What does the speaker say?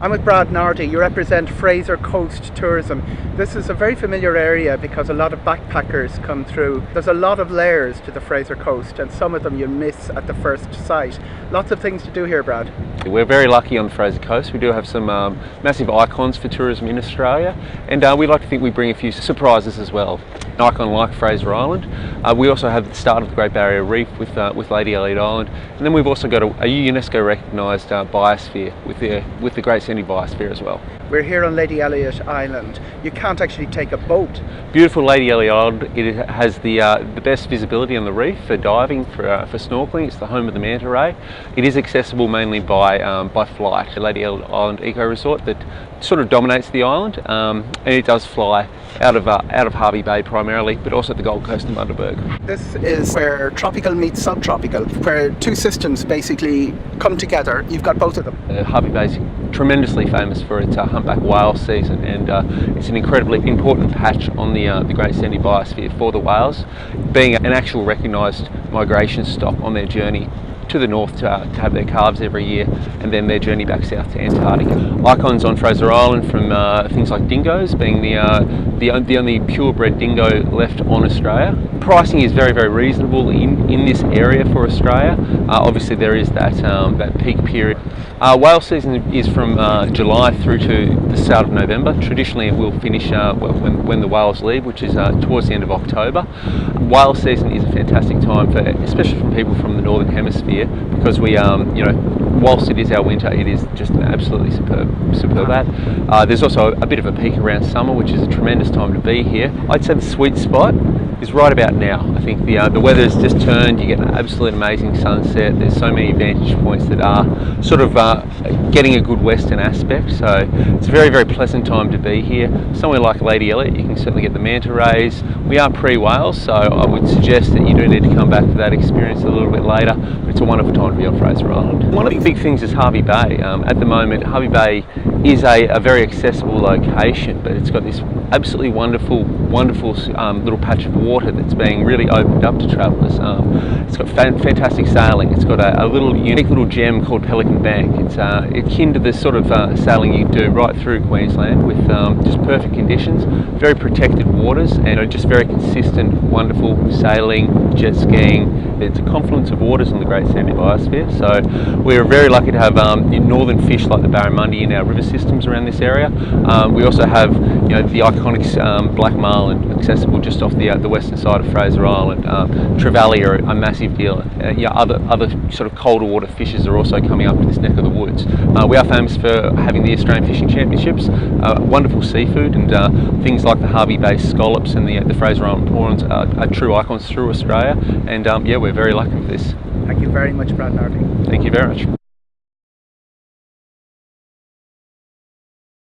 I'm with Brad Nardi. You represent Fraser Coast Tourism. This is a very familiar area because a lot of backpackers come through. There's a lot of layers to the Fraser Coast and some of them you miss at the first sight. Lots of things to do here, Brad. We're very lucky on the Fraser Coast. We do have some massive icons for tourism in Australia, and we like to think we bring a few surprises as well. An icon like Fraser Island. We also have the start of the Great Barrier Reef with Lady Elliot Island, and then we've also got a UNESCO recognised biosphere with the Great Sandy Biosphere as well. We're here on Lady Elliot Island. You can't actually take a boat. Beautiful Lady Elliot Island. It has the best visibility on the reef for diving, for snorkeling. It's the home of the manta ray. It is accessible mainly by flight. The Lady Elliot Island Eco Resort that sort of dominates the island, and it does fly out of Hervey Bay primarily, but also at the Gold Coast and Bundaberg. This is where tropical meets subtropical, where two systems basically come together. You've got both of them. Hervey Bay's tremendously famous for its humpback whale season, and it's an incredibly important patch on the Great Sandy Biosphere for the whales, being an actual recognised migration stop on their journey to the north to have their calves every year, and then their journey back south to Antarctica. Icons on Fraser Island from things like dingoes, being the only purebred dingo left on Australia. Pricing is very, very reasonable in this area for Australia. Obviously there is that peak period. Whale season is from July through to the start of November. Traditionally it will finish when the whales leave, which is towards the end of October. Whale season is a fantastic time especially from people from the Northern Hemisphere, because we, whilst it is our winter, it is just an absolutely superb. There's also a bit of a peak around summer, which is a tremendous time to be here. I'd say the sweet spot is right about now. I think the weather has just turned. You get an absolute amazing sunset. There's so many vantage points that are sort of getting a good western aspect, so it's a very, very pleasant time to be here. Somewhere like Lady Elliot, you can certainly get the manta rays. We are pre-whales, so I would suggest that you do need to come back for that experience a little bit later, but it's a wonderful time to be on Fraser Island. One of the big things is Hervey Bay. At the moment, Hervey Bay is a very accessible location, but it's got this absolutely wonderful little patch of water that's being really opened up to travellers. It's got fantastic sailing. It's got a little unique little gem called Pelican Bank. It's akin to the sort of sailing you do right through Queensland with just perfect conditions, very protected waters, and just very consistent, wonderful sailing, jet skiing. It's a confluence of waters on the Great Sandy Biosphere, so we're very lucky to have northern fish like the barramundi in our river systems around this area. We also have the iconic black marlin accessible just off the western side of Fraser Island. Trevally are a massive deal. Other sort of colder water fishes are also coming up to this neck of the woods. We are famous for having the Australian Fishing Championships, wonderful seafood, and things like the Hervey Bay scallops and the Fraser Island prawns are true icons through Australia, and we're very lucky with this. Thank you very much, Brad Nardi. Thank you very much.